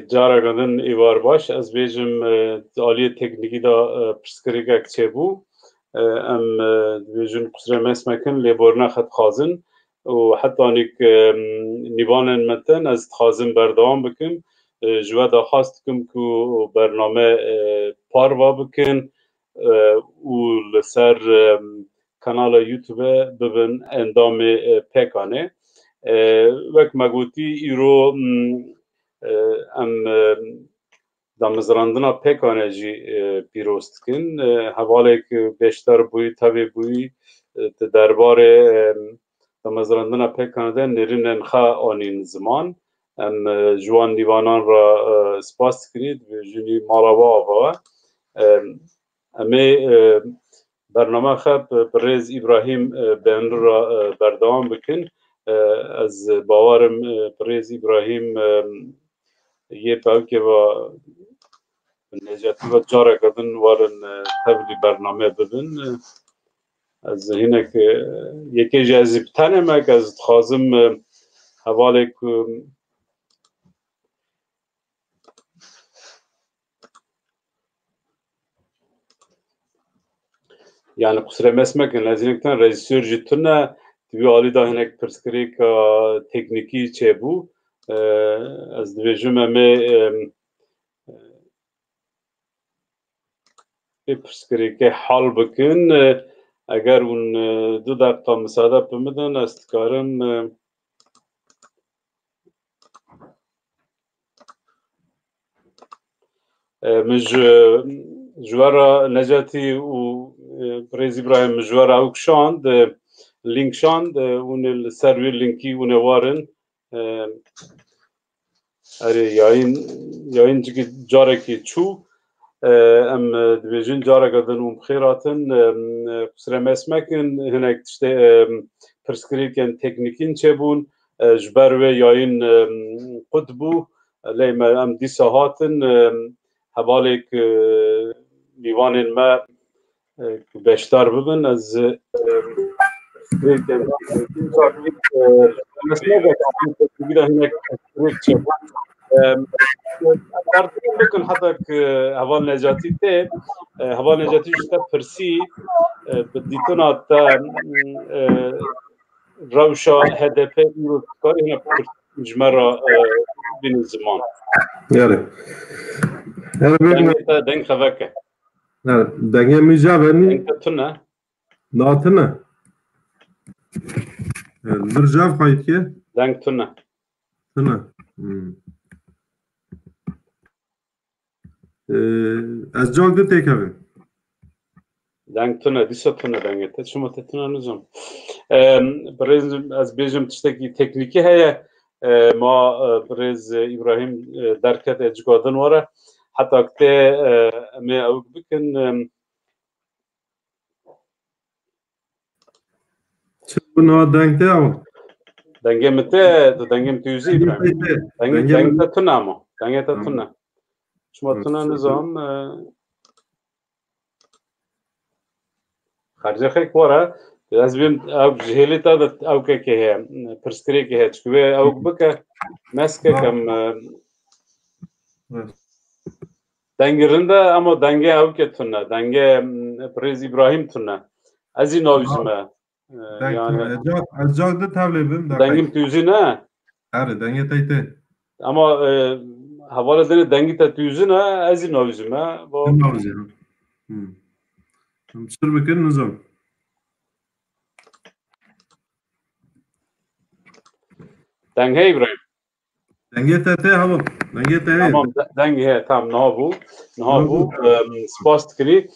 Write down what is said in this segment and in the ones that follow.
جارا گندن ایوار باش از بیجم عالی تکنیکی دا پرسکریگه چه بو ام بیجم قصر مسمکن لیبورنا خط خازن و حتی آنیک نیوانن متن از خازن بردام بکن جوا دا خواست کم که برنامه پاروا بکن و لسر کانال یوتیوب ببین اندام پیکانه وک مگوتی ایرو ام دامزراندنا پیکانه جی پیروست کن حواله که بیشتر بوی تاوی بوی دربار دامزراندنا پیکانه ده نرین انخا آنین زمان ام جوان دیوانان را سپاس کنید و جنی مالاوا آوا امی برنامه خب برز ابراهیم بند را بردام بکن از باورم برز ابراهیم یه پاکی و نجاتی و جاره کردن وارن تبلی برنامه ببین از هینه که یکی جذب تنه مک از خازم حواله که yani kusura mesmekin lezinekten rejisör jituna tibi ali da hinek perskrik tekniki çebu az dvejum eme perskrik hal bikin eğer un du dakika müsaade bimidin astkarım مج جوارا نجاتی و برز ابراهیم جوارا اوکشاند لینک شاند اون سروی لینکی اون وارن اره یاین جگی جاره کی چو ام دویژن جاره کردن اون بخیراتن بسرم اسمکن هنک تشته پرسکریکن تکنیکین چه بون جبر و یاین قطبو لیما ام دی ساعتن حوالك ديوان ما بشتار ببن از ممكن حضرتك هوال نجاتي تي هوال نجاتي جتا برسي بديتنا تا روشا هدف كاري هنا مجمرة بين الزمان يلا دنگ خواکه دنگ میجابنی دنگ تونه ناتنه درجاف خواهید که دنگ تونه از جاگ ده تکویم دنگ تونه دیسا تونه دنگه تا شما تتونه نزم برای از بیجم تشتکی تکنیکی هیا ما برز ابراهیم درکت اجگادن واره حتی که می اوک بکن چه بنا دنگته او دنگه مته دنگه متوزی ابراهیم دنگه تا تونه اما دنگه تا تونه شما تونه نظام خرجه خیک واره از بیم اوک جهلی تا اوک که هی پرسکری که هی چکوه اوک بکه مسکه کم دنگرنده اما دنگه اوکه تونه دنگه پریز ابراهیم تونه از این نویزمه yani از جاگ ده تبلیبیم دنگیم تویزی نه آره دنگه تایته اما حواله دنه دنگی تا تویزی نه از این نویزمه نویزمه سر بکن نظام دنگه ابراهیم دنگه تایته همون دنگه تایته tamam دنگه tamam نه بو سپاس کنی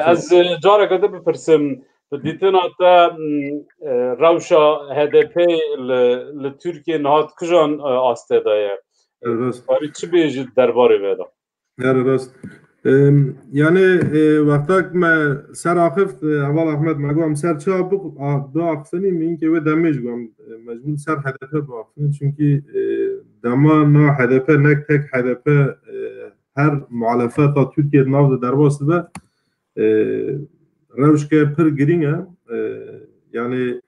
از جاره کده بپرسم دیتنا تا روشا HDP لترکیه نهاد کجان آسته دایه باری چی بیجید درباره ویدا راست yani وقتا که من سر آخفت اول احمد مگوام سر چه دو آخفنیم این که و دمیج گوام مجموع سر هدفه با آخفنیم چونکه دما نا هدفه نک تک هدفه هر معالفه تا ترکیه ناو در واسطه به روش که پر گرینگه yani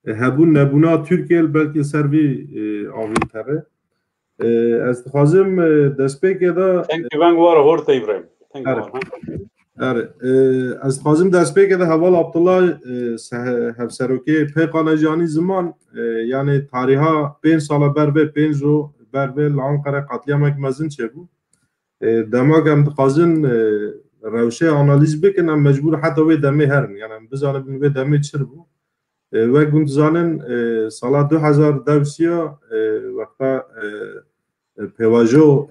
hebun nebuna Türkiye belki servi avil tebe Ez dixwazim destpêkê da Thank you. Ben var horta İbrahim. Thank you. ez dixwazim destpêkê de heval Abdullah hevserokê pêqane janî ziman yani tariha 5 sala ber vê pênc û ber vê li Ankara qetliamek mezin çêbû. Demak em dixwazin rewşê analîz bikin em mecbûr heta wê demê herin yani em bizanin wê demê çir bû. Wek hûn dizanin sala 2010 wexta Pevajo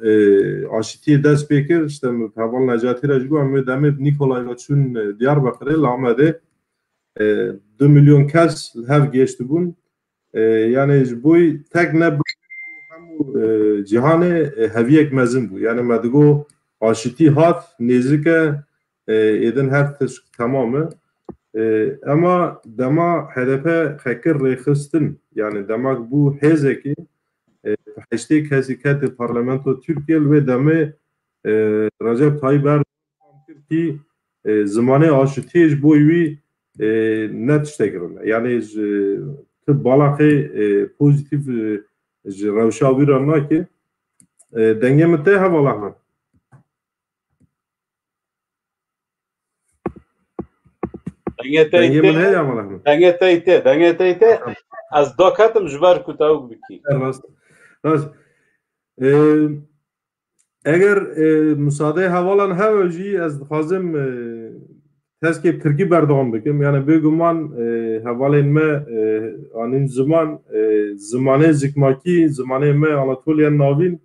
aşitiyê dest pê kir işte heval Necatî re ji got em wê demê Nîkolay ve çûn Diyarbekirê li Amedê 2 milyon kes hev geştibûn yani ji bo tek ne hemû cîhanê heviyek mezin bû yani me digo aşitî hat nêzike êdin her tişt temam e ama dema HDP xekir rêxistin yani demak bû hêzekî heştê kesî ket parlamento Türkiye ve demê Recep Tayyip Erdoğan ki zimanê aşitiyê ji bo wî ne tiştek kirin yani tu balaqê pozitif ji rewşa wî re nakê dengê min tê heval Ahmed dengê min heye heval Ahmed Dengê te ez dakatim ji ber ku tawk bikî. Rast eger müsaade hevalan hev jî ez dixwazim teskê Tirkî berdewam bikim yani bêguman hevalên me anîn ziman zimanê zikmakî zimanê me Anatoliya Navîn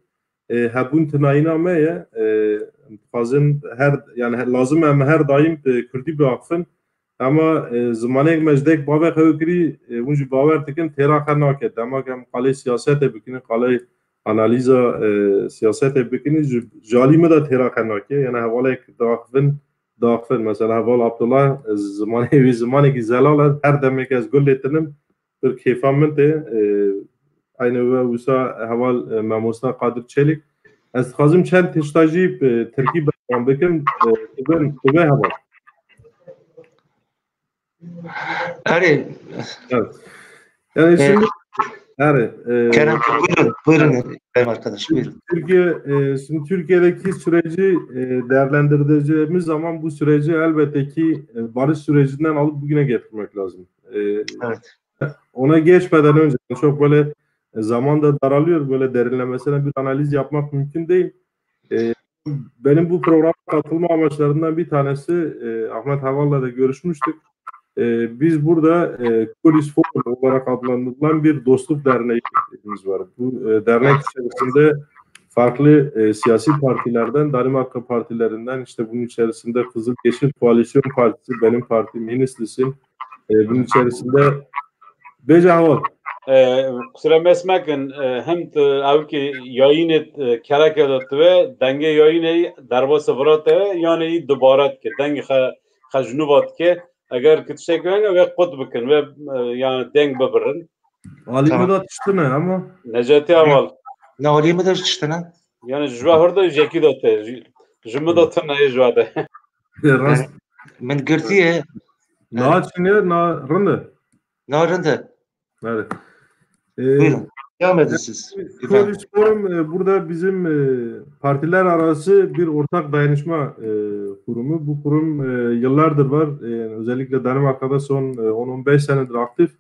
hebûn tinayîna me ye dixwazin her yani lazim em her daîm Kurdî biaxivin ama zimanê me ji dek bavê xew kirî hûn jî bawer dikin têra xwe nake demak em qalê siyasetê bikinin qalê analiza siyasetê bikinî ji alî me de têra xwe nake yani hevalek daxivin mesela heval Abdullah zimanê wî zimanekî zelal e her demek ez gul lêtinim bir kêfa min tê aynı ve wisa heval Mamosta Kadir Çelik ez dixwazim çend tişta jî Tirkî berdewam bikim tu vê heval Evet. Yani şimdi Kerem buyurun benim arkadaş buyurun. Şimdi Türkiye'deki süreci değerlendireceğimiz zaman bu süreci elbette ki barış sürecinden alıp bugüne getirmek lazım. Evet. Ona geçmeden önce çok böyle zaman da daralıyor böyle derinlemesine bir analiz yapmak mümkün değil. Benim bu programa katılma amaçlarından bir tanesi Ahmet Haval'la da görüşmüştük. Biz burada Kudüs Forum olarak adlandırılan bir dostluk derneğimiz var. Bu dernek içerisinde farklı siyasi partilerden, Danimarka partilerinden işte bunun içerisinde Kızıl Yeşil Koalisyon Partisi, benim partim Yenislis'in bunun içerisinde Becavat. Kusura mesmekin hem avki yayın keraket ve denge yayını derbası varat yani dubarat ki denge xajnuvat ki eğer kitşeklen ve kut bikin ve yani deng bebirin. Alimi da tiştine ama. Necati aval. Ne alimi da tiştine? Yani jvahırda jeki da te. Jımı da tırnağı jvade. Men girdiye. Na çine na rındı. Na rındı. Evet. Buyurun. Devam edin siz. Kudüs Forum burada bizim partiler arası bir ortak dayanışma kurumu. Bu kurum yıllardır var. Özellikle Danimarka'da son 10-15 senedir aktif.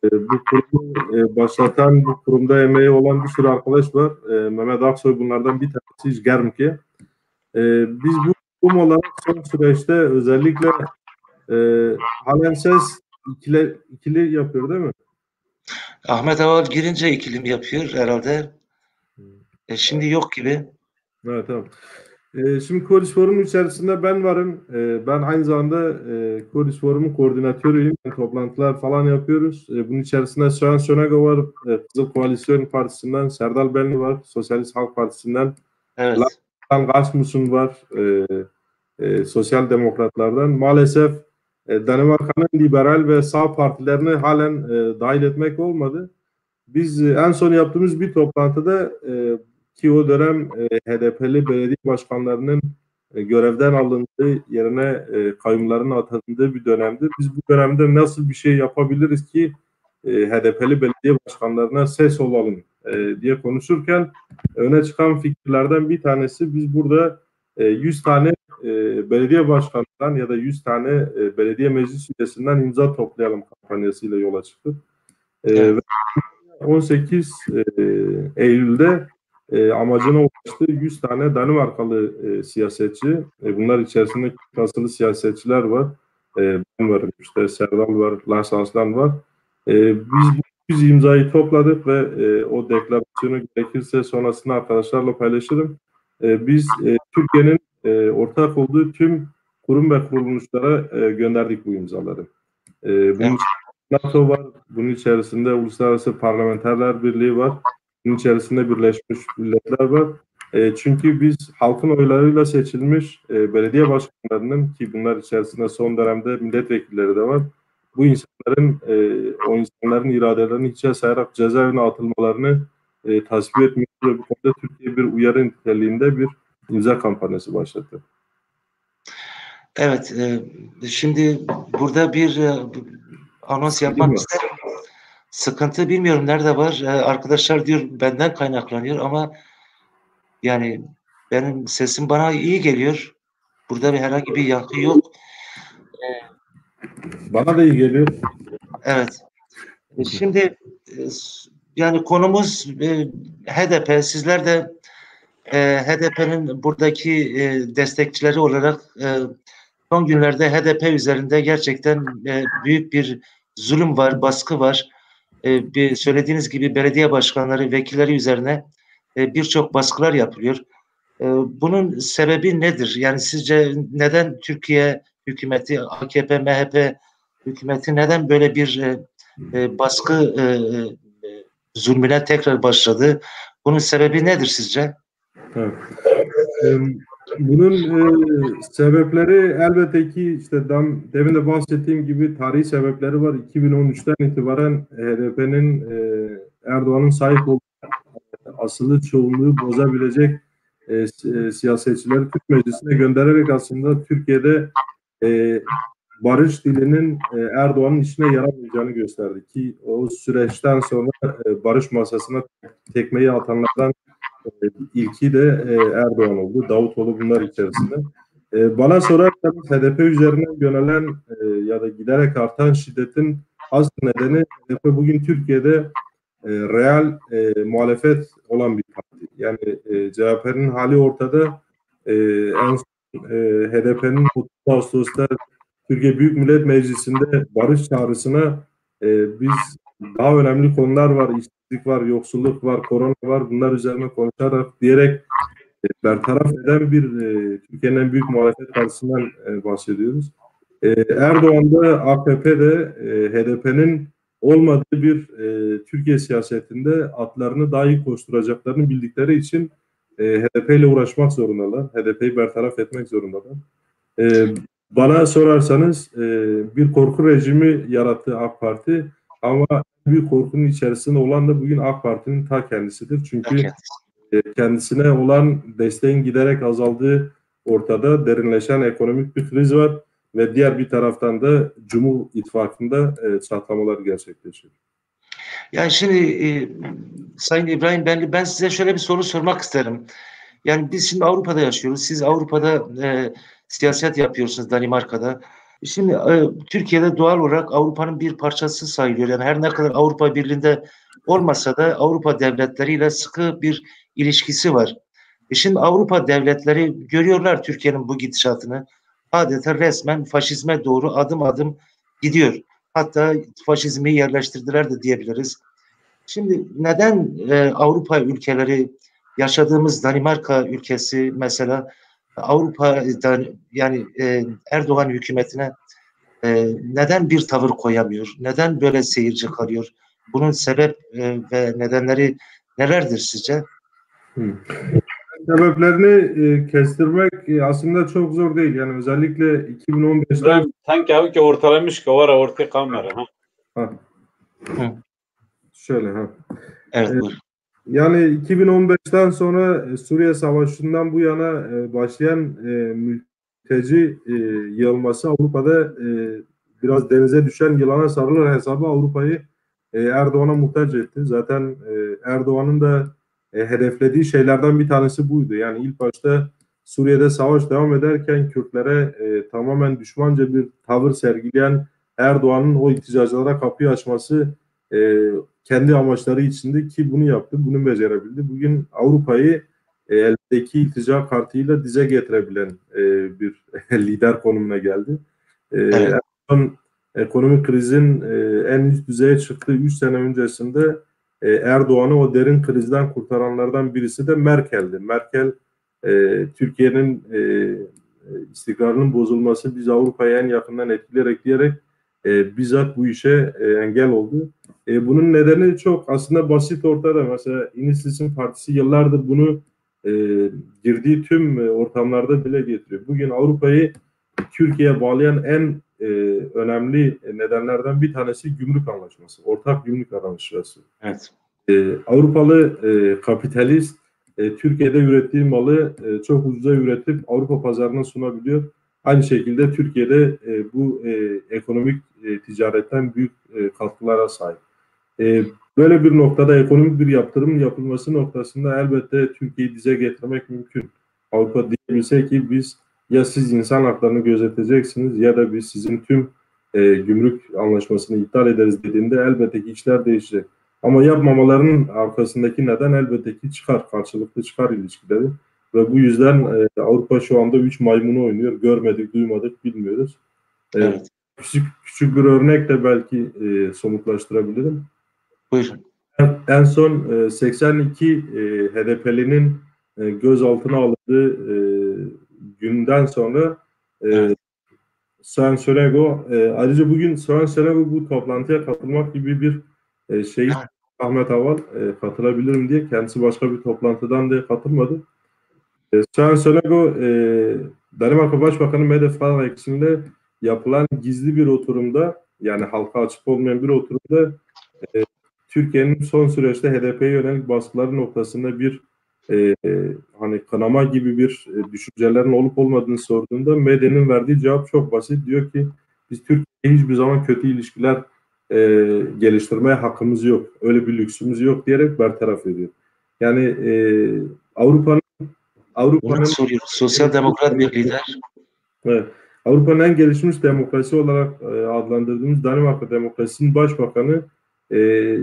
Bu kurumu başlatan, bu kurumda emeği olan bir sürü arkadaş var. Mehmet Aksoy bunlardan bir tanesi Germke. Biz bu kurum olarak son süreçte özellikle halen ses ikili yapıyor değil mi? Ahmet Aval girince ikilim yapıyor herhalde. Şimdi yok gibi. Evet tamam. Şimdi Kudüs Forum'un içerisinde ben varım. Ben aynı zamanda Kudüs Forum'un koordinatörüyüm. Toplantılar falan yapıyoruz. Bunun içerisinde Sören Sönago var. Kızıl Koalisyon Partisi'nden. Serdal Benli var. Sosyalist Halk Partisi'nden. Evet. Lan Rasmussen var. Sosyal Demokratlardan. Maalesef Danimarka'nın liberal ve sağ partilerini halen dahil etmek olmadı. Biz en son yaptığımız bir toplantıda ki o dönem HDP'li belediye başkanlarının görevden alındığı yerine kayyumların atandığı bir dönemdi. Biz bu dönemde nasıl bir şey yapabiliriz ki HDP'li belediye başkanlarına ses olalım. diye konuşurken öne çıkan fikirlerden bir tanesi biz burada 100 tane belediye başkanından ya da 100 tane belediye meclis üyesinden imza toplayalım kampanyasıyla yola çıktık. Evet. 18 Eylül'de amacına ulaştı. 100 tane Danimarkalı siyasetçi. Bunlar içerisinde asıllı siyasetçiler var. Ben varım, işte Serdal var, Lars Aslan var. Biz bu 100 imzayı topladık ve o deklarasyonu gerekirse sonrasında arkadaşlarla paylaşırım. Biz Türkiye'nin ortak olduğu tüm kurum ve kuruluşlara gönderdik bu imzaları. Bunun için NATO var, bunun içerisinde Uluslararası Parlamenterler Birliği var, bunun içerisinde Birleşmiş Milletler var. Çünkü biz halkın oylarıyla seçilmiş belediye başkanlarının, ki bunlar içerisinde son dönemde milletvekilleri de var, bu insanların, o insanların iradelerini hiçe sayarak cezaevine atılmalarını tasvip etmiyor ve bu konuda Türkiye bir uyarı niteliğinde bir imza kampanyası başlattı. Evet, şimdi burada bir anons yapmak isterim. Sıkıntı bilmiyorum nerede var. Arkadaşlar diyor benden kaynaklanıyor ama yani benim sesim bana iyi geliyor. Burada herhangi bir yankı yok. Bana da iyi geliyor. Evet. Şimdi yani konumuz HDP. Sizler de HDP'nin buradaki destekçileri olarak son günlerde HDP üzerinde gerçekten büyük bir zulüm var, baskı var. Söylediğiniz gibi belediye başkanları, vekilleri üzerine birçok baskılar yapılıyor. Bunun sebebi nedir? Yani sizce neden Türkiye hükümeti, AKP, MHP hükümeti neden böyle bir baskı zulmüne tekrar başladı? Bunun sebebi nedir sizce? Evet. Bunun sebepleri elbette ki işte demin de bahsettiğim gibi tarihi sebepleri var. 2013'ten itibaren HDP'nin Erdoğan'ın sahip olduğu asılı çoğunluğu bozabilecek siyasetçileri Türk Meclisi'ne göndererek aslında Türkiye'de barış dilinin Erdoğan'ın işine yaramayacağını gösterdi ki o süreçten sonra barış masasına tekmeyi atanlardan ilki de Erdoğan oldu. Davutoğlu bunlar içerisinde. Bana sorarsanız HDP üzerine yönelen ya da giderek artan şiddetin asıl nedeni HDP bugün Türkiye'de real muhalefet olan bir parti. Yani CHP'nin hali ortada. En son HDP'nin 30 Ağustos'ta Türkiye Büyük Millet Meclisi'nde barış çağrısına biz daha önemli konular var, işsizlik var, yoksulluk var, korona var, bunlar üzerine konuşarak diyerek bertaraf eden bir Türkiye'nin en büyük muhalefet partisinden bahsediyoruz. Erdoğan da AKP'de HDP'nin olmadığı bir Türkiye siyasetinde atlarını daha iyi koşturacaklarını bildikleri için HDP ile uğraşmak zorundalar. HDP'yi bertaraf etmek zorundalar. Bana sorarsanız bir korku rejimi yarattı AK Parti ama büyük korkunun içerisinde olan da bugün AK Parti'nin ta kendisidir. Çünkü kendisine olan desteğin giderek azaldığı ortada, derinleşen ekonomik bir kriz var ve diğer bir taraftan da Cumhur İttifakı'nda çatlamalar gerçekleşiyor. Yani şimdi Sayın İbrahim ben size şöyle bir soru sormak isterim. Yani biz şimdi Avrupa'da yaşıyoruz. Siz Avrupa'da siyaset yapıyorsunuz, Danimarka'da. Şimdi Türkiye'de doğal olarak Avrupa'nın bir parçası sayılıyor. Yani her ne kadar Avrupa Birliği'nde olmasa da Avrupa devletleriyle sıkı bir ilişkisi var. Şimdi Avrupa devletleri görüyorlar Türkiye'nin bu gidişatını. Adeta resmen faşizme doğru adım adım gidiyor. Hatta faşizmi yerleştirdiler de diyebiliriz. Şimdi neden Avrupa ülkeleri, yaşadığımız Danimarka ülkesi mesela Avrupa'dan yani Erdoğan hükümetine neden bir tavır koyamıyor? Neden böyle seyirci kalıyor? Bunun sebep ve nedenleri nelerdir sizce? Sebeplerini kestirmek aslında çok zor değil. Yani özellikle 2015'te sanki ki ortalamış ki var ortaya kamera. Şöyle Evet. Yani 2015'ten sonra Suriye Savaşı'ndan bu yana başlayan mülteci yığılması Avrupa'da biraz denize düşen yılana sarılır hesabı Avrupa'yı Erdoğan'a muhtaç etti. Zaten Erdoğan'ın da hedeflediği şeylerden bir tanesi buydu. Yani ilk başta Suriye'de savaş devam ederken Kürtlere tamamen düşmanca bir tavır sergileyen Erdoğan'ın o ilticacılara kapıyı açması kendi amaçları içinde ki bunu yaptı, bunu becerebildi. Bugün Avrupa'yı eldeki iltica kartıyla dize getirebilen bir lider konumuna geldi. Evet. Erdoğan ekonomik krizin en üst düzeye çıktığı 3 sene öncesinde Erdoğan'ı o derin krizden kurtaranlardan birisi de Merkel'di. Merkel Türkiye'nin istikrarının bozulması biz Avrupa'yı en yakından etkileyerek diyerek bizzat bu işe engel oldu. Bunun nedeni çok aslında basit ortada. Mesela İnislis'in partisi yıllardır bunu girdiği tüm ortamlarda dile getiriyor. Bugün Avrupa'yı Türkiye'ye bağlayan en önemli nedenlerden bir tanesi gümrük anlaşması. Ortak gümrük anlaşması. Evet. Avrupalı kapitalist Türkiye'de ürettiği malı çok ucuza üretip Avrupa pazarına sunabiliyor. Aynı şekilde Türkiye'de bu ekonomik ticaretten büyük katkılara sahip. Böyle bir noktada ekonomik bir yaptırım yapılması noktasında elbette Türkiye'yi dize getirmek mümkün. Avrupa diyebilse ki biz ya siz insan haklarını gözeteceksiniz ya da biz sizin tüm gümrük anlaşmasını iptal ederiz dediğinde elbette ki işler değişecek. Ama yapmamalarının arkasındaki neden elbette ki çıkar, karşılıklı çıkar ilişkileri. Ve bu yüzden Avrupa şu anda 3 maymunu oynuyor. Görmedik, duymadık, bilmiyoruz. Evet. Küçük bir örnekle belki somutlaştırabilirim. Buyurun. En son 82 HDP'linin gözaltına alındığı günden sonra Evet. Soğan Sönego ayrıca bugün Soğan Sönego bu toplantıya katılmak gibi bir şeyi Ahmet Aval katılabilirim diye kendisi başka bir toplantıdan da katılmadı. Soğan Sönego Danimarka Başbakanı Mette Frederiksen'le yapılan gizli bir oturumda yani halka açık olmayan bir oturumda Türkiye'nin son süreçte HDP'ye yönelik baskıları noktasında bir hani kınama gibi bir düşüncelerin olup olmadığını sorduğunda Medyanın verdiği cevap çok basit. Diyor ki biz Türkiye'ye hiçbir zaman kötü ilişkiler geliştirmeye hakkımız yok. Öyle bir lüksümüz yok diyerek bertaraf ediyor. Yani Avrupa'nın soruyoruz. Sosyal demokrat bir lider. Evet. Avrupa'nın en gelişmiş demokrasi olarak adlandırdığımız Danimarka demokrasisinin başbakanı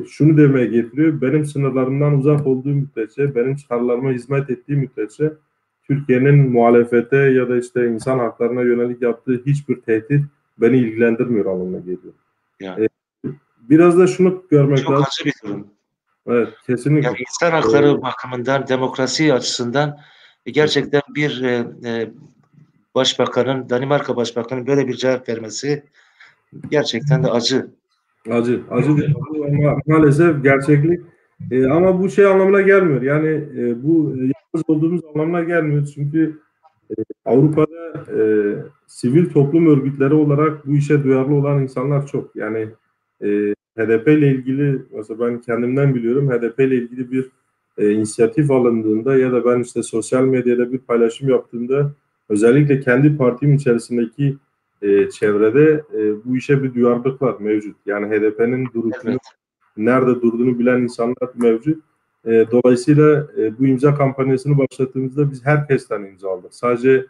şunu demeye getiriyor. Benim sınırlarımdan uzak olduğu müddetçe, benim çıkarlarıma hizmet ettiği müddetçe Türkiye'nin muhalefete ya da işte insan haklarına yönelik yaptığı hiçbir tehdit beni ilgilendirmiyor anlamına geliyor. Yani. Biraz da şunu görmek çok lazım. acı bir durum. Evet, kesinlikle. Yani insan hakları bakımından, demokrasi açısından gerçekten bir başbakanın, Danimarka Başbakanı'nın böyle bir cevap vermesi gerçekten de acı. Acı ama maalesef gerçeklik. Ama bu şey anlamına gelmiyor. Yani bu yalnız olduğumuz anlamına gelmiyor. Çünkü Avrupa'da sivil toplum örgütleri olarak bu işe duyarlı olan insanlar çok. Yani HDP ile ilgili mesela ben kendimden biliyorum HDP ile ilgili bir inisiyatif alındığında ya da ben işte sosyal medyada bir paylaşım yaptığımda özellikle kendi partim içerisindeki çevrede bu işe bir duyarlılık var mevcut. Yani HDP'nin duruşunu nerede durduğunu bilen insanlar mevcut. Dolayısıyla bu imza kampanyasını başlattığımızda biz herkesten imza aldık. Sadece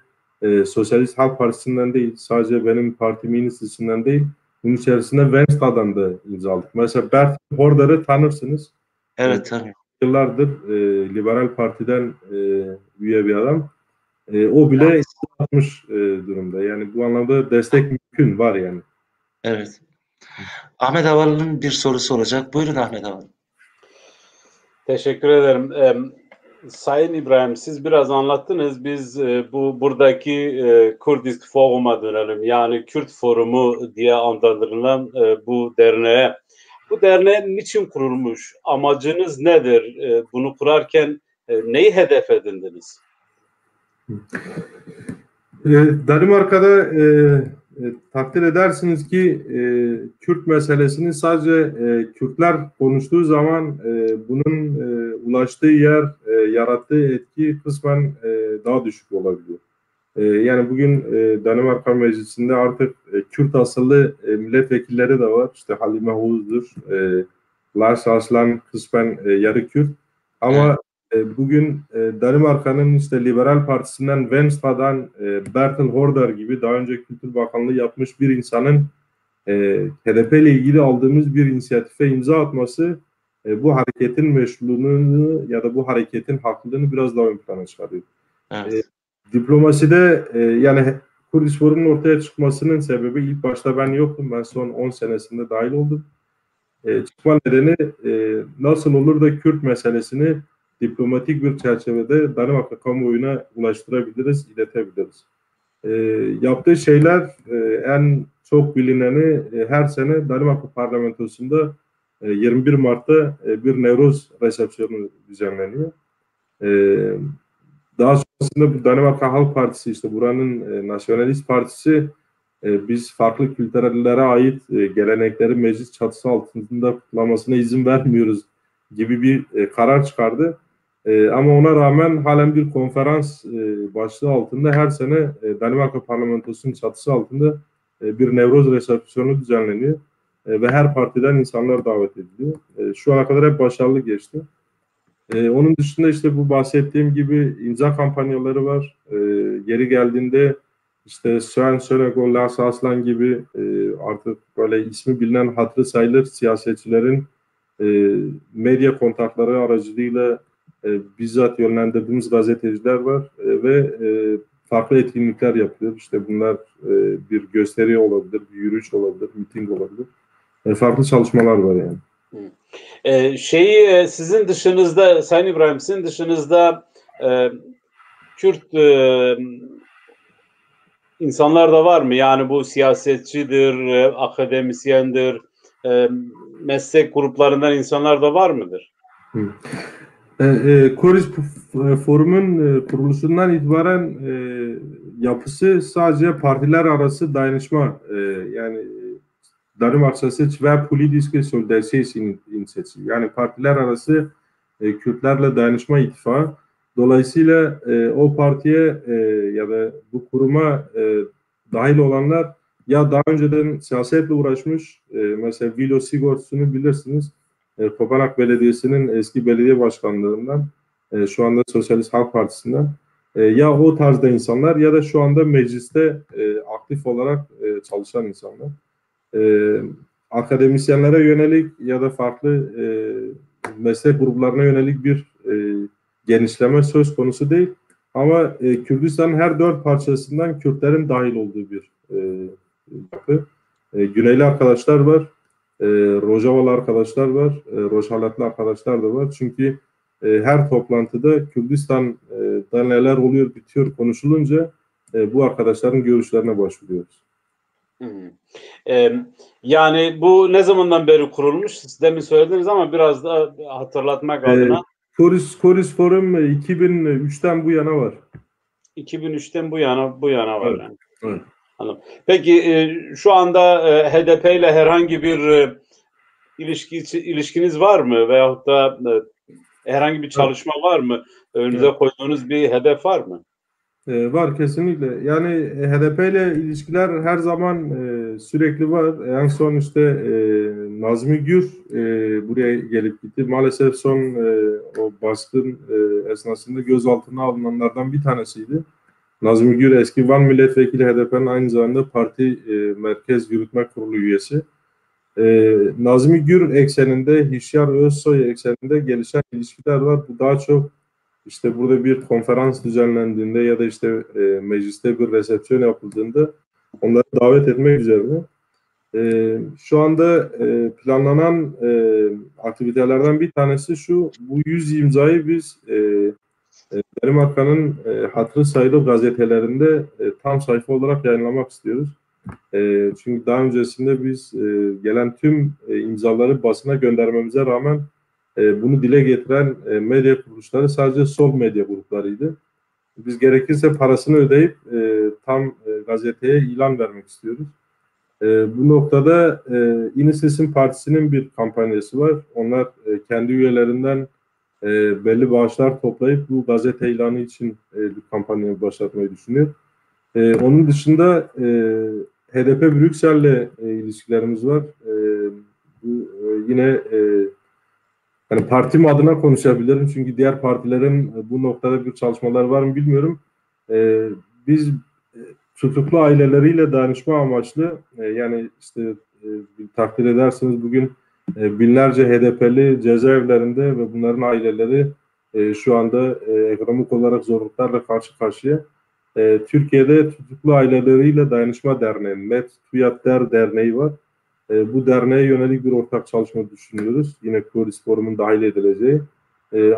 Sosyalist Halk Partisi'nden değil, sadece benim partimin listesinden değil, bunun içerisinde Venstre da imza aldık. Mesela Bert Horder'ı tanırsınız. Evet tabii. Yıllardır Liberal Parti'den üye bir adam. O bile atmış durumda. Yani bu anlamda destek mümkün var yani. Evet. Ahmet Aval'ın bir sorusu olacak. Buyurun Ahmet Aval. Teşekkür ederim. Sayın İbrahim, siz biraz anlattınız. Biz buradaki Kurdisk Forum'a dönelim. Yani Kürt Forumu diye adlandırılan bu derneğe. Bu derneğin niçin kurulmuş? Amacınız nedir? Bunu kurarken neyi hedef edindiniz? Danimarka'da takdir edersiniz ki Kürt meselesini sadece Kürtler konuştuğu zaman bunun ulaştığı yer, yarattığı etki kısmen daha düşük olabiliyor. Yani bugün Danimarka Meclisi'nde artık Kürt asıllı milletvekilleri de var. İşte Halime Hoğuz'dur, Lars Aslan kısmen yarı Kürt. Ama bugün Danimarka'nın işte Liberal Partisi'nden Venstra'dan Bertel Haarder gibi daha önce Kültür Bakanlığı yapmış bir insanın HDP ile ilgili aldığımız bir inisiyatife imza atması bu hareketin meşruluğunu ya da bu hareketin haklılığını biraz daha ön plana çıkarıyor. Evet. Diplomaside yani Kurdish Forum'un ortaya çıkmasının sebebi ilk başta ben yoktum. Ben son 10 senesinde dahil oldum. Çıkma nedeni nasıl olur da Kürt meselesini diplomatik bir çerçevede Danimarka kamuoyuna ulaştırabiliriz, iletebiliriz. Yaptığı şeyler en çok bilineni her sene Danimarka parlamentosunda 21 Mart'ta bir Nevruz resepsiyonu düzenleniyor. Daha sonrasında bu Danimarka Halk Partisi işte buranın nasyonalist partisi biz farklı kültürlere ait gelenekleri meclis çatısı altında kutlamasına izin vermiyoruz gibi bir karar çıkardı. Ama ona rağmen halen bir konferans başlığı altında her sene Danimarka parlamentosunun çatısı altında bir Nevroz resepsiyonu düzenleniyor. Ve her partiden insanlar davet ediliyor. Şu ana kadar hep başarılı geçti. Onun dışında işte bu bahsettiğim gibi imza kampanyaları var. Yeri geldiğinde işte Sören Sörensen, Lars Aslan gibi artık böyle ismi bilinen hatırı sayılır siyasetçilerin medya kontakları aracılığıyla bizzat yönlendirdiğimiz gazeteciler var ve farklı etkinlikler yapılıyor. İşte bunlar bir gösteri olabilir, bir yürüyüş olabilir, miting olabilir. Farklı çalışmalar var yani. Sizin dışınızda Sayın İbrahim, sizin dışınızda Kürt insanlar da var mı? Yani bu siyasetçidir, akademisyendir, meslek gruplarından insanlar da var mıdır? Kurdish Forum'un kuruluşundan itibaren yapısı sadece partiler arası dayanışma yani Danimarka ve politiske solidaritetsinitiativ. Yani partiler arası Kürtlerle dayanışma ittifakı. Dolayısıyla o partiye ya da bu kuruma dahil olanlar ya daha önceden siyasetle uğraşmış, mesela Vilo Sigurdson'u bilirsiniz, Kopenhag Belediyesi'nin eski belediye başkanlarından, şu anda Sosyalist Halk Partisi'nden, ya o tarzda insanlar ya da şu anda mecliste aktif olarak çalışan insanlar. Akademisyenlere yönelik ya da farklı meslek gruplarına yönelik bir genişleme söz konusu değil. Ama Kürdistan'ın her dört parçasından Kürtlerin dahil olduğu bir yapı. Güneyli arkadaşlar var, Rojavalı arkadaşlar var, Rojhalatlı arkadaşlar da var. Çünkü her toplantıda Kürdistan'da neler oluyor, bitiyor konuşulunca bu arkadaşların görüşlerine başvuruyoruz. Yani bu ne zamandan beri kurulmuş? Siz demin söylediniz ama biraz da hatırlatmak adına. Kurdish Forum 2003'ten bu yana var. 2003'ten bu yana var. Evet. Yani. Evet. Anladım. Peki şu anda HDP ile herhangi bir ilişkiniz var mı? Veyahut da herhangi bir çalışma var mı? Önünüze koyduğunuz bir hedef var mı? Var kesinlikle. Yani HDP ile ilişkiler her zaman sürekli var. En son işte Nazmi Gür buraya gelip gitti. Maalesef son o baskın esnasında gözaltına alınanlardan bir tanesiydi. Nazmi Gür eski Van Milletvekili, HDP'nin aynı zamanda parti Merkez Yürütme Kurulu üyesi. Nazmi Gür ekseninde, Hişyar Özsoy ekseninde gelişen ilişkiler var. Bu daha çok İşte burada bir konferans düzenlendiğinde ya da işte mecliste bir resepsiyon yapıldığında onları davet etmek üzerine. Şu anda planlanan aktivitelerden bir tanesi şu, bu 100 imzayı biz Danimarka'nın hatırı sayılı gazetelerinde tam sayfa olarak yayınlamak istiyoruz. Çünkü daha öncesinde biz gelen tüm imzaları basına göndermemize rağmen bunu dile getiren medya kuruluşları sadece sol medya gruplarıydı. Biz gerekirse parasını ödeyip tam gazeteye ilan vermek istiyoruz. Bu noktada İnises'in partisinin bir kampanyası var. Onlar kendi üyelerinden belli bağışlar toplayıp bu gazete ilanı için bir kampanya başlatmayı düşünüyor. Onun dışında HDP Brüksel'le ilişkilerimiz var. Bu yine Yani partim adına konuşabilirim çünkü diğer partilerin bu noktada bir çalışmalar var mı bilmiyorum. Biz tutuklu aileleriyle danışma amaçlı yani işte takdir ederseniz bugün binlerce HDP'li cezaevlerinde ve bunların aileleri şu anda ekonomik olarak zorluklarla karşı karşıya. Türkiye'de tutuklu aileleriyle dayanışma derneği, MET TÜYATDER derneği var. Bu derneğe yönelik bir ortak çalışma düşünüyoruz. Yine Kıbrıs Forum'un dahil edileceği.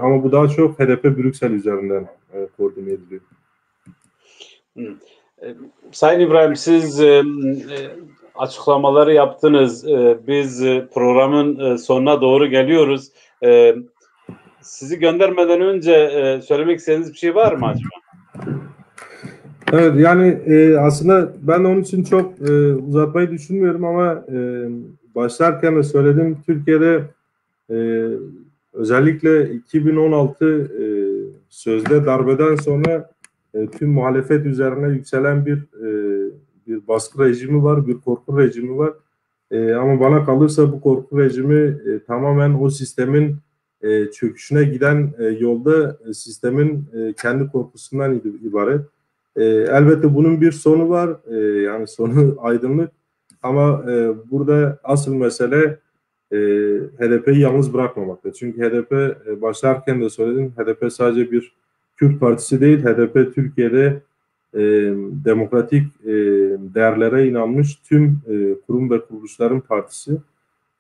Ama bu daha çok HDP Brüksel üzerinden koordine ediliyor. Sayın İbrahim, siz açıklamaları yaptınız. Biz programın sonuna doğru geliyoruz. Sizi göndermeden önce söylemek istediğiniz bir şey var mı acaba? Evet, yani aslında ben onun için çok uzatmayı düşünmüyorum ama başlarken de söyledim. Türkiye'de özellikle 2016 sözde darbeden sonra tüm muhalefet üzerine yükselen bir baskı rejimi var, bir korku rejimi var. Ama bana kalırsa bu korku rejimi tamamen o sistemin çöküşüne giden yolda sistemin kendi korkusundan ibaret. Elbette bunun bir sonu var, yani sonu aydınlık ama burada asıl mesele HDP'yi yalnız bırakmamakta. Çünkü HDP başlarken de söyledim, HDP sadece bir Kürt partisi değil, HDP Türkiye'de demokratik değerlere inanmış tüm kurum ve kuruluşların partisi.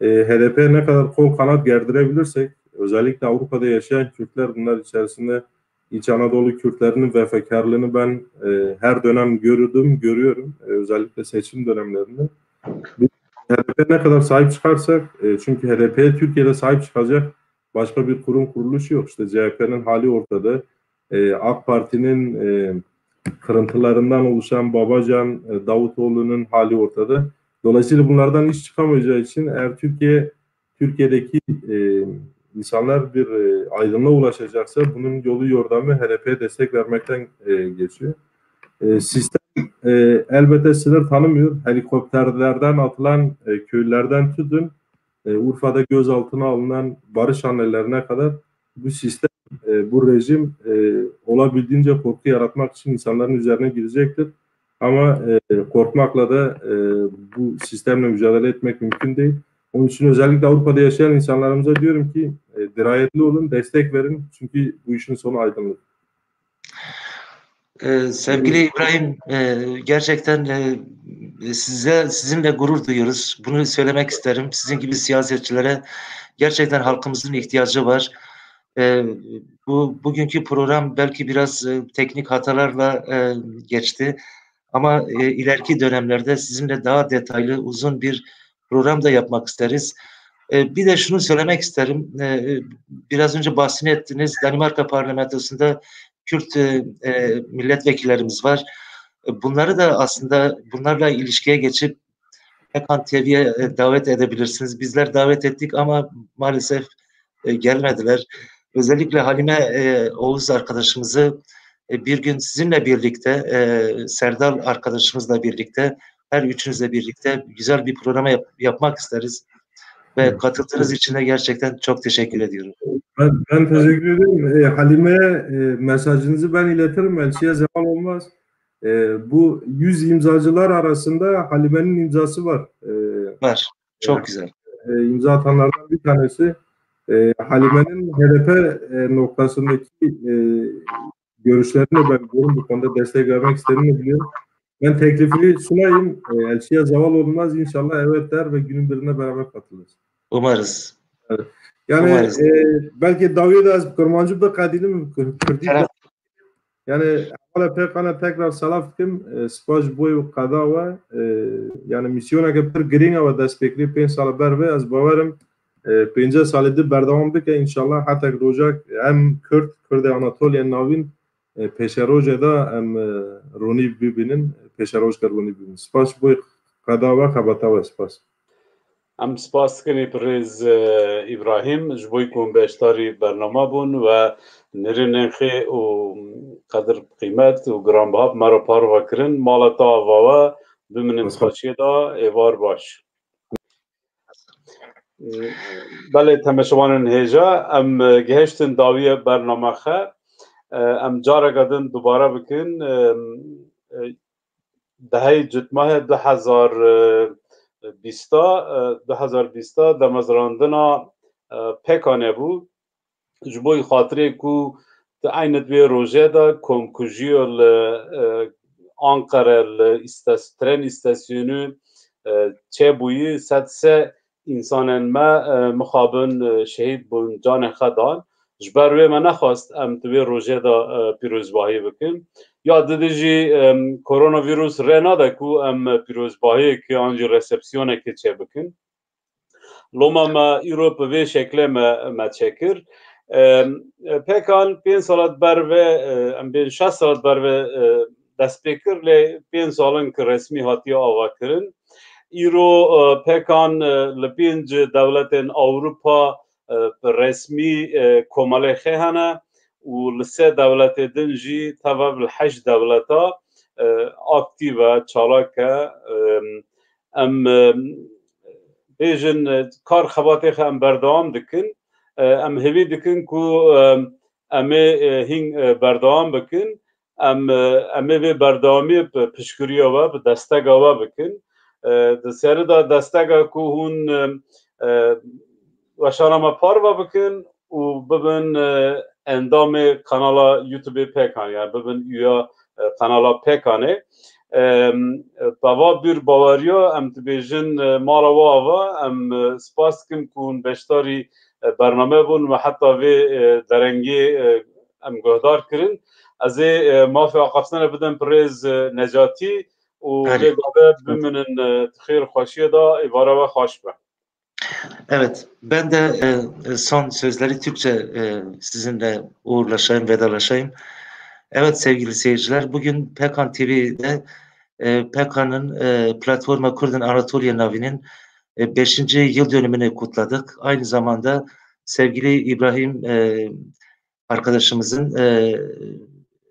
HDP ne kadar kol kanat gerdirebilirsek, özellikle Avrupa'da yaşayan Kürtler, bunlar içerisinde İç Anadolu Kürtlerinin ve fekarlığını ben her dönem görüyorum. Özellikle seçim dönemlerinde. HDP ne kadar sahip çıkarsak, çünkü HDP'ye Türkiye'de sahip çıkacak başka bir kurum kuruluş yok. İşte CHP'nin hali ortada. AK Parti'nin kırıntılarından oluşan Babacan, Davutoğlu'nun hali ortada. Dolayısıyla bunlardan iş çıkamayacağı için eğer Türkiye'deki insanlar bir aydınlığa ulaşacaksa bunun yolu yordamı HDP'ye destek vermekten geçiyor. Sistem elbette sınır tanımıyor. Helikopterlerden atılan köylerden tutun, Urfa'da gözaltına alınan barış annelerine kadar bu sistem, bu rejim olabildiğince korku yaratmak için insanların üzerine girecektir. Ama korkmakla da bu sistemle mücadele etmek mümkün değil. Onun için özellikle Avrupa'da yaşayan insanlarımıza diyorum ki dirayetli olun, destek verin. Çünkü bu işin sonu aydınlık. Sevgili İbrahim, gerçekten sizinle gurur duyuyoruz. Bunu söylemek isterim. Sizin gibi siyasetçilere gerçekten halkımızın ihtiyacı var. Bugünkü program belki biraz teknik hatalarla geçti. Ama ileriki dönemlerde sizinle daha detaylı, uzun bir program da yapmak isteriz. Bir de şunu söylemek isterim. Biraz önce bahsettiniz. Danimarka parlamentosunda Kürt milletvekillerimiz var. Bunları da aslında bunlarla ilişkiye geçip Hakan TV'ye davet edebilirsiniz. Bizler davet ettik ama maalesef gelmediler. Özellikle Halime Oğuz arkadaşımızı bir gün sizinle birlikte, Serdal arkadaşımızla birlikte, her üçünüzle birlikte güzel bir programa yapmak isteriz. Ve katıldığınız için de gerçekten çok teşekkür ediyorum. Ben teşekkür ederim. Halime'ye mesajınızı ben iletirim. Elçiye zeval olmaz. Bu 100 imzacılar arasında Halime'nin imzası var. Var. Çok güzel. İmza atanlardan bir tanesi. Halime'nin HDP noktasındaki görüşlerini ben bu konuda destek vermek istediğini biliyorum. Ben teklifi sunayım. Elçiye zeval olmaz. İnşallah evet der ve günün birine beraber katılırız. Umarız. Evet. Yani belki David az Kurmancı da kadini mi Kürdi? Yani hala pekana tekrar salaftim spaş boyu kada ve yani misyona ke pir giringa ve destekli 5 sal berve az bavarım 5 salıdır berdavam bike inşallah hatta rojak hem Kürdi Anatoliya navin peşeroje da hem Roni bibinin peşeroj kar Roni bibinin spaş boyu kada ve kabata ve spaş. ام سپاس کنی پرز ابراهیم جبوی کن بیشتری برنامه بون و نرنخی و قدر قیمت و گرانبها مرا پارو کرن مالتا و بمنم خاچی دا ایوار باش بله تماشاوانن هیجا ام گهشتن داویه برنامه خه ام جارا قدن دوباره بکن دهی جتماه 2020 دمزراندنا پکانه بود جبوی خاطره کو عین دوی روژه دا کمکوژیو آنقره ترن استاسیونو چه بویی 103 انسانن ما مخابن شهید بون جان خدان جبروی ما نخواست ام دوی روژه دا پیروزباهی بکن یا دیجی کرونا ویروس رنا دا کو ام پیروزباهی که آنجی رسپسیونه که چه بکن لوما ما ایروپ به شکل ما چکر پکان 5 سالت بروه ام بین 6 سالت بروه دست بکر لی 5 سالن که رسمی هاتی آوا کرن ایرو پکان لپینج دولت اوروپا رسمی کماله خیهنه و لسه دولت دنجی تباب الحج دولتا اکتیو چالاکه ام بیجن کار خباتی خه ام بردام دکن ام هوی دکن کو امه هین بردام بکن امه به بردامی پشکری آوا به دستگ آوا بکن دسیاره دا دستگا کو هون وشانما پار با بکن و ببین اندام کانالا یوتیوب پیکان یعنی ببین یا کانالا پیکانه باوا بیر باوریا ام تبیجن مالا واوا ام سپاس کم کون بشتاری برنامه بون و حتی وی درنگی ام گهدار کرن از مافی آقافسنه بدن پریز نجاتی و وی گاده بمینن خیر خوشی دا ایواره و خوش به. Evet, ben de son sözleri Türkçe sizinle uğurlaşayım, vedalaşayım. Evet sevgili seyirciler, bugün Pekan TV'de Pekan'ın Platforma Kurdun Anatolia Navi'nin 5. yıl dönümünü kutladık. Aynı zamanda sevgili İbrahim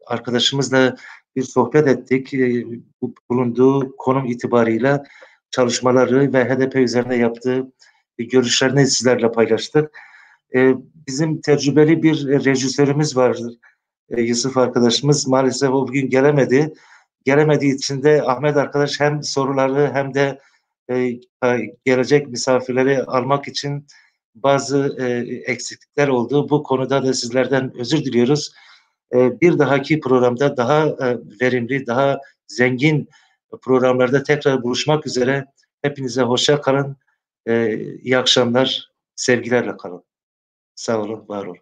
arkadaşımızla bir sohbet ettik. Bulunduğu konum itibarıyla çalışmaları ve HDP üzerine yaptığı görüşlerini sizlerle paylaştık. Bizim tecrübeli bir rejisörümüz vardır. Yusuf arkadaşımız maalesef o bugün gelemedi. Gelemediği için de Ahmet arkadaş hem soruları hem de gelecek misafirleri almak için bazı eksiklikler oldu. Bu konuda da sizlerden özür diliyoruz. Bir dahaki programda daha verimli, daha zengin programlarda tekrar buluşmak üzere. Hepinize hoşça kalın. İyi akşamlar, sevgilerle kalın. Sağ olun, var olun.